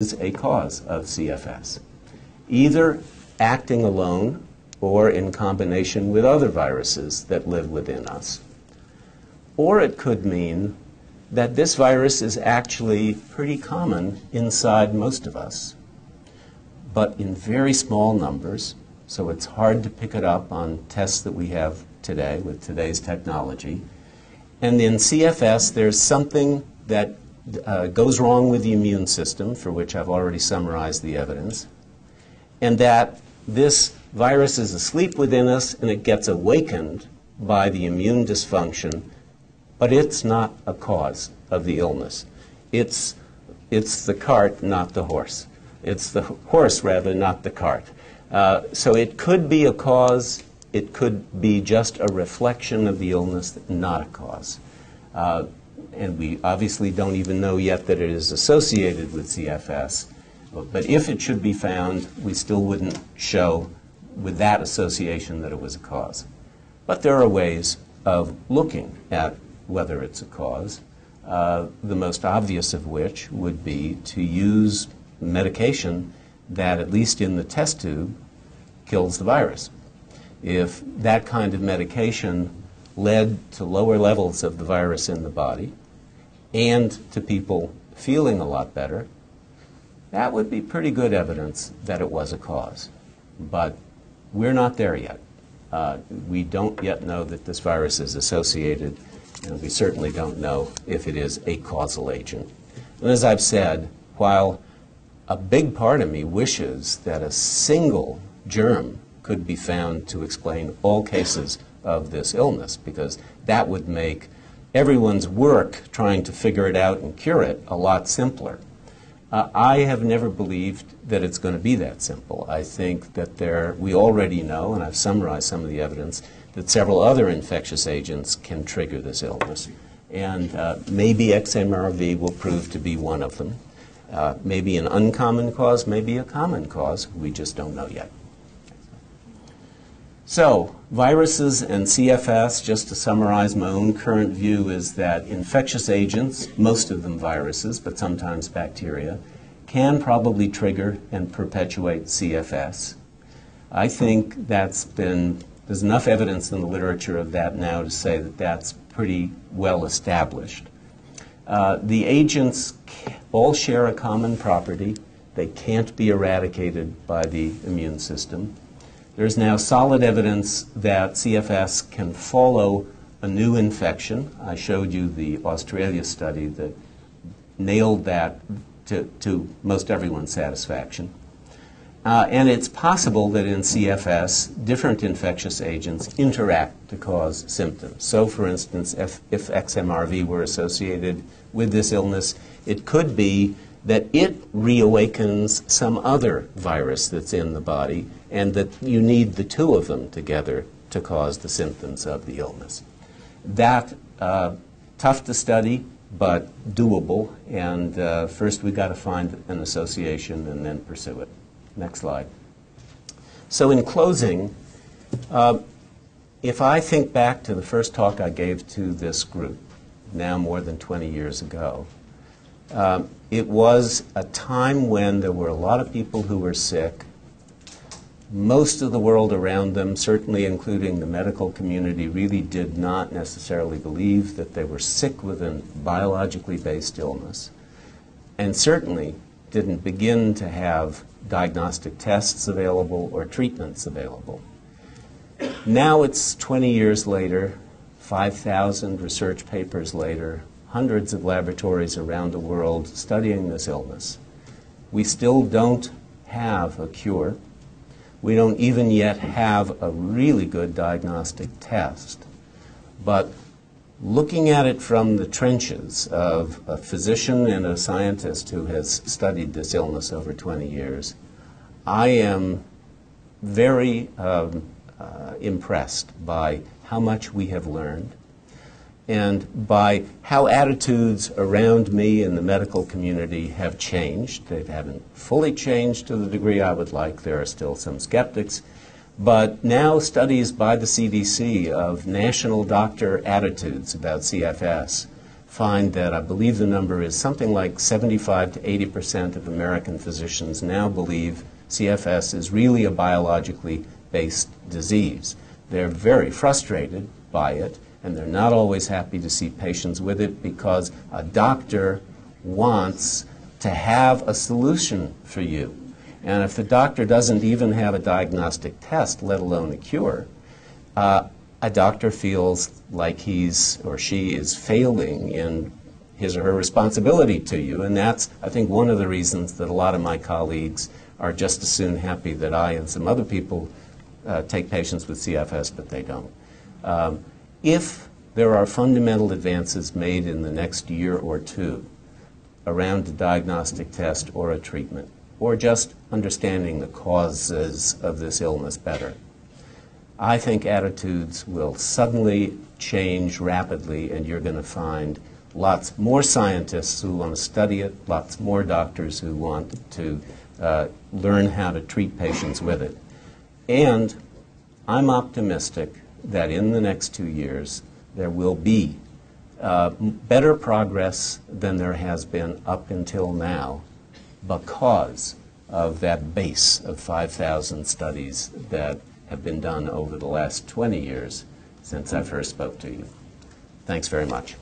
is a cause of CFS, either acting alone or in combination with other viruses that live within us. Or it could mean that this virus is actually pretty common inside most of us, but in very small numbers, so it's hard to pick it up on tests that we have today with today's technology. And in CFS, there's something that goes wrong with the immune system, for which I've already summarized the evidence, and that this virus is asleep within us and it gets awakened by the immune dysfunction, but it's not a cause of the illness. It's the cart, not the horse. It's the horse, rather, not the cart. So it could be a cause. It could be just a reflection of the illness, not a cause. And we obviously don't even know yet that it is associated with CFS. But if it should be found, we still wouldn't show with that association that it was a cause. But there are ways of looking at whether it's a cause, the most obvious of which would be to use medication that, at least in the test tube, kills the virus. If that kind of medication led to lower levels of the virus in the body and to people feeling a lot better, that would be pretty good evidence that it was a cause. But we're not there yet. We don't yet know that this virus is associated, and we certainly don't know if it is a causal agent. And as I've said, while a big part of me wishes that a single germ could be found to explain all cases of this illness, because that would make everyone's work trying to figure it out and cure it a lot simpler. I have never believed that it's going to be that simple. I think that we already know, and I've summarized some of the evidence, that several other infectious agents can trigger this illness. And maybe XMRV will prove to be one of them. Maybe an uncommon cause, maybe a common cause. We just don't know yet. So, viruses and CFS, just to summarize my own current view, is that infectious agents, most of them viruses, but sometimes bacteria, can probably trigger and perpetuate CFS. I think there's enough evidence in the literature of that now to say that that's pretty well established. The agents all share a common property. They can't be eradicated by the immune system. There's now solid evidence that CFS can follow a new infection. I showed you the Australia study that nailed that to most everyone's satisfaction. And it's possible that in CFS, different infectious agents interact to cause symptoms. So, for instance, if XMRV were associated with this illness, it could be that it reawakens some other virus that's in the body, and that you need the two of them together to cause the symptoms of the illness. That, tough to study, but doable, and first we've got to find an association and then pursue it. Next slide. So in closing, if I think back to the first talk I gave to this group, now more than 20 years ago, it was a time when there were a lot of people who were sick. Most of the world around them, certainly including the medical community, really did not necessarily believe that they were sick with a biologically based illness, and certainly didn't begin to have diagnostic tests available or treatments available. Now it's 20 years later, 5,000 research papers later, hundreds of laboratories around the world studying this illness. We still don't have a cure. We don't even yet have a really good diagnostic test. But looking at it from the trenches of a physician and a scientist who has studied this illness over 20 years, I am very impressed by how much we have learned, and by how attitudes around me in the medical community have changed. They haven't fully changed to the degree I would like. There are still some skeptics. But now studies by the CDC of national doctor attitudes about CFS find that I believe the number is something like 75 to 80% of American physicians now believe CFS is really a biologically based disease. They're very frustrated by it, and they're not always happy to see patients with it because a doctor wants to have a solution for you. And if the doctor doesn't even have a diagnostic test, let alone a cure, a doctor feels like he's or she is failing in his or her responsibility to you. And that's, I think, one of the reasons that a lot of my colleagues are just as soon happy that I and some other people take patients with CFS, but they don't. If there are fundamental advances made in the next year or two around a diagnostic test or a treatment, or just understanding the causes of this illness better, I think attitudes will suddenly change rapidly, and you're going to find lots more scientists who want to study it, lots more doctors who want to learn how to treat patients with it. And I'm optimistic that in the next 2 years there will be better progress than there has been up until now because of that base of 5,000 studies that have been done over the last 20 years since I first spoke to you. Thanks very much.